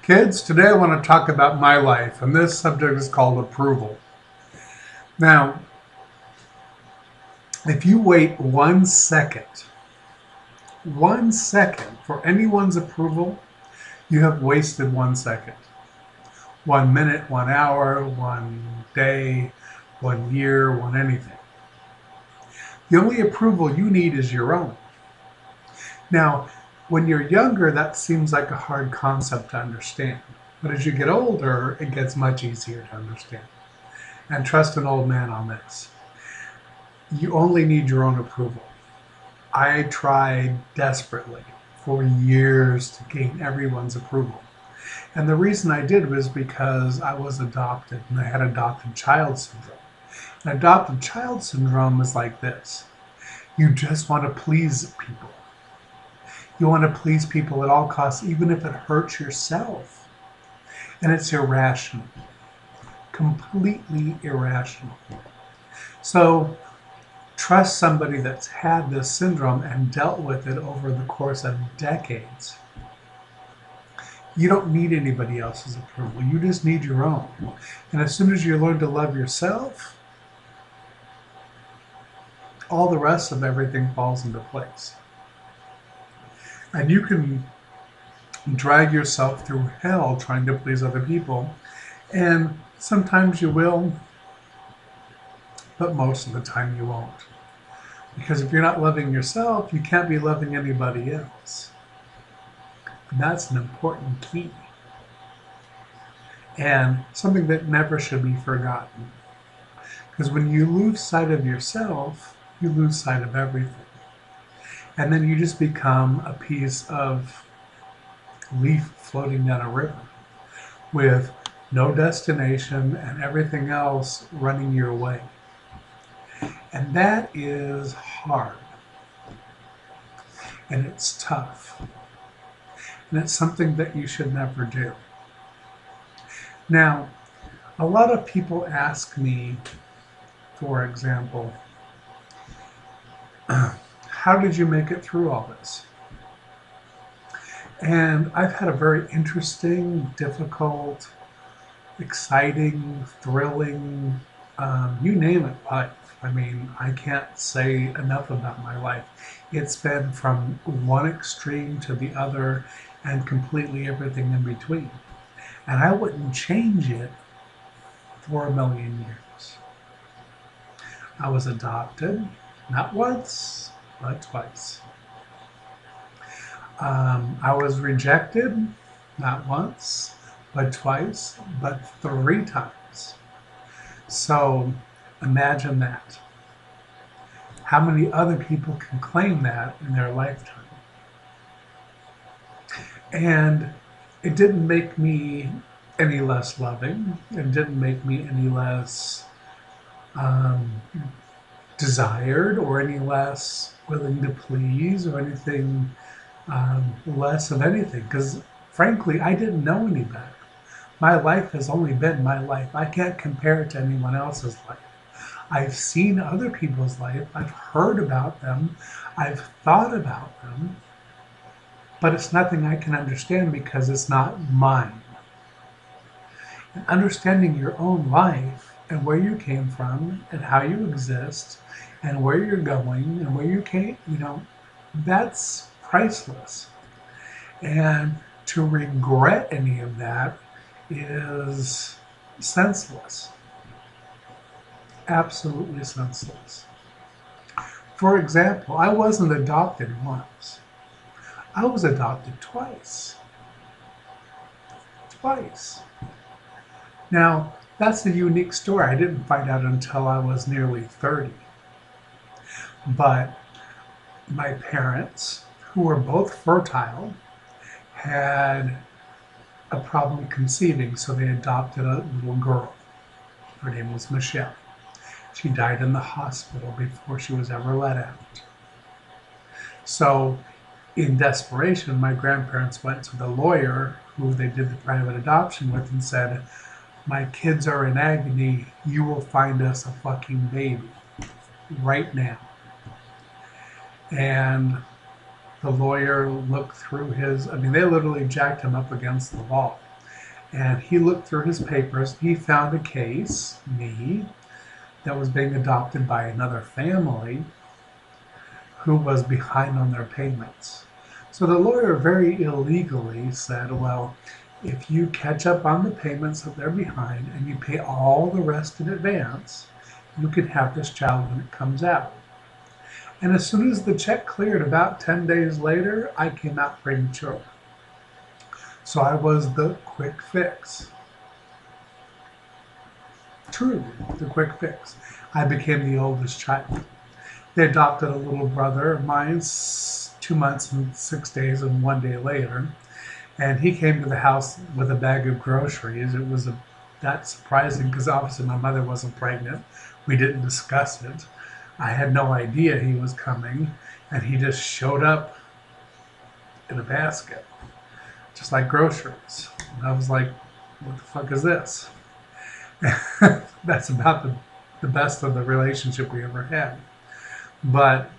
Kids, today I want to talk about my life, and this subject is called approval. Now, if you wait 1 second for anyone's approval, you have wasted 1 second. 1 minute, 1 hour, 1 day, 1 year, one anything. The only approval you need is your own. Now, when you're younger, that seems like a hard concept to understand. But as you get older, it gets much easier to understand. And trust an old man on this. You only need your own approval. I tried desperately for years to gain everyone's approval. And the reason I did was because I was adopted and I had adopted child syndrome. And adopted child syndrome is like this. You just want to please people. You want to please people at all costs, even if it hurts yourself. And it's irrational. Completely irrational. So trust somebody that's had this syndrome and dealt with it over the course of decades. You don't need anybody else's approval. You just need your own. And as soon as you learn to love yourself, all the rest of everything falls into place. And you can drag yourself through hell trying to please other people. And sometimes you will, but most of the time you won't. Because if you're not loving yourself, you can't be loving anybody else. And that's an important key. And something that never should be forgotten. Because when you lose sight of yourself, you lose sight of everything. And then you just become a piece of leaf floating down a river with no destination and everything else running your way. And that is hard. And it's tough. And it's something that you should never do. Now, a lot of people ask me, for example, how did you make it through all this? And I've had a very interesting, difficult, exciting, thrilling, you name it, life. I mean, I can't say enough about my life. It's been from one extreme to the other and completely everything in between. And I wouldn't change it for a million years. I was adopted, not once, but twice. I was rejected, not once, but twice, but 3 times. So imagine that. How many other people can claim that in their lifetime? And it didn't make me any less loving. It didn't make me any less um, desired or any less willing to please or anything less of anything. Because frankly, I didn't know any better. My life has only been my life. I can't compare it to anyone else's life. I've seen other people's life. I've heard about them. I've thought about them. But it's nothing I can understand because it's not mine. And understanding your own life and where you came from and how you exist and where you're going and where you came, that's priceless. And to regret any of that is senseless. Absolutely senseless. For example, I wasn't adopted once. I was adopted twice. Twice. Now, that's a unique story. I didn't find out until I was nearly 30. But my parents, who were both fertile, had a problem conceiving, so they adopted a little girl. Her name was Michelle. She died in the hospital before she was ever let out. So, in desperation, my grandparents went to the lawyer who they did the private adoption with and said, "My kids are in agony. You will find us a fucking baby right now." And the lawyer looked through they literally jacked him up against the wall. And he looked through his papers. He found a case, me, that was being adopted by another family who was behind on their payments. So the lawyer very illegally said, well, if you catch up on the payments that they're behind and you pay all the rest in advance, you can have this child when it comes out. And as soon as the check cleared, about 10 days later, I came out premature. So I was the quick fix. Truly, the quick fix. I became the oldest child. They adopted a little brother of mine 2 months and 6 days and 1 day later. And he came to the house with a bag of groceries. It was that surprising because obviously my mother wasn't pregnant. We didn't discuss it. I had no idea he was coming, and he just showed up in a basket, just like groceries. And I was like, what the fuck is this? That's about the best of the relationship we ever had. But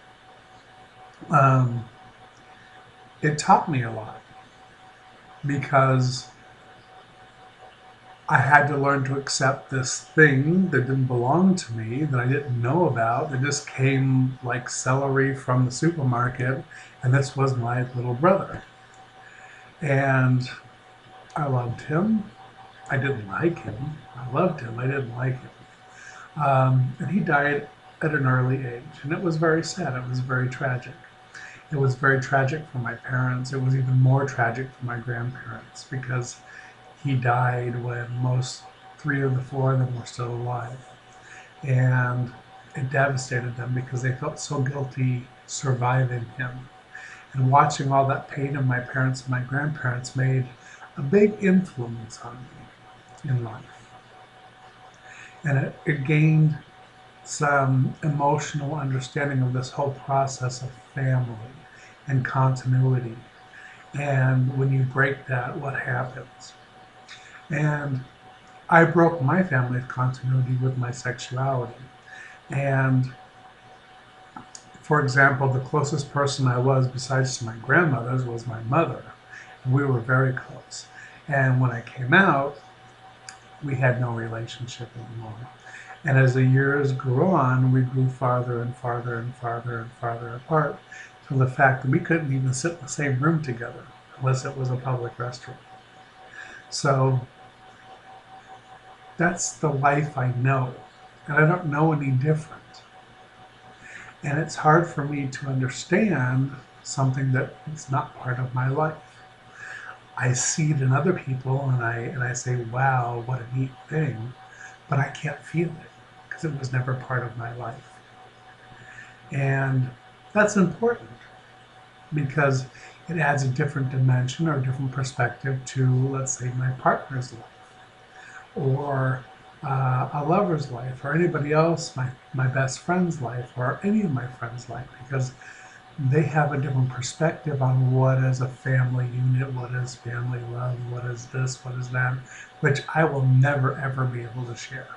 it taught me a lot because I had to learn to accept this thing that didn't belong to me, that I didn't know about, that just came like celery from the supermarket, and this was my little brother. And I loved him. I didn't like him. I loved him. I didn't like him. And he died at an early age, and it was very sad. It was very tragic. It was very tragic for my parents. It was even more tragic for my grandparents because he died when most 3 of the 4 of them were still alive. And it devastated them because they felt so guilty surviving him. And watching all that pain of my parents and my grandparents made a big influence on me in life. And it gained some emotional understanding of this whole process of family and continuity. And when you break that, what happens? And I broke my family's continuity with my sexuality. And for example, the closest person I was besides my grandmother's was my mother. And we were very close. And when I came out, we had no relationship anymore. And as the years grew on, we grew farther and farther and farther and farther apart to the fact that we couldn't even sit in the same room together unless it was a public restroom. So that's the life I know, and I don't know any different. And it's hard for me to understand something that is not part of my life. I see it in other people, and I say, wow, what a neat thing, but I can't feel it because it was never part of my life. And that's important because it adds a different dimension or a different perspective to, let's say, my partner's life or a lover's life or anybody else, my best friend's life or any of my friends' life, because they have a different perspective on what is a family unit, what is family love, what is this, what is that, which I will never ever be able to share.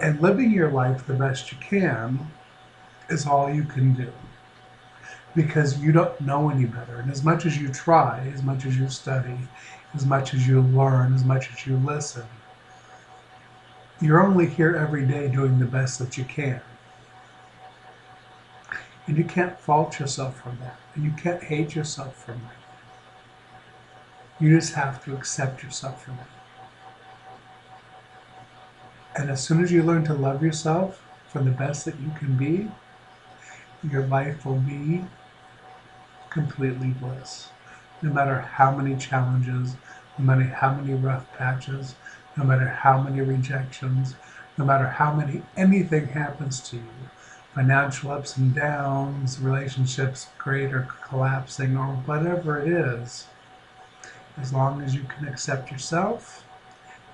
And living your life the best you can is all you can do because you don't know any better. And as much as you try, as much as you study, as much as you learn, as much as you listen, you're only here every day doing the best that you can. And you can't fault yourself for that. And you can't hate yourself for that. You just have to accept yourself for that. And as soon as you learn to love yourself for the best that you can be, your life will be completely bliss. No matter how many challenges, no matter how many rough patches, no matter how many rejections, no matter how many anything happens to you, financial ups and downs, relationships great or collapsing, or whatever it is, as long as you can accept yourself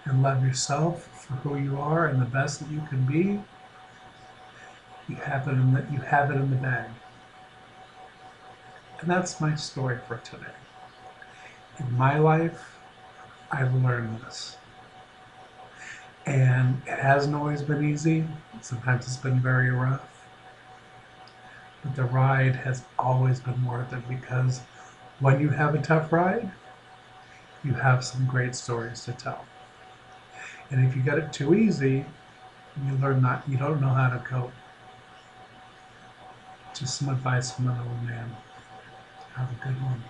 and love yourself for who you are and the best that you can be, you have it in the bag. And that's my story for today. In my life, I've learned this. And it hasn't always been easy. Sometimes it's been very rough. But the ride has always been worth it because When you have a tough ride, you have some great stories to tell. And if you get it too easy, you don't know how to cope. Just some advice from an old man. Have a good one.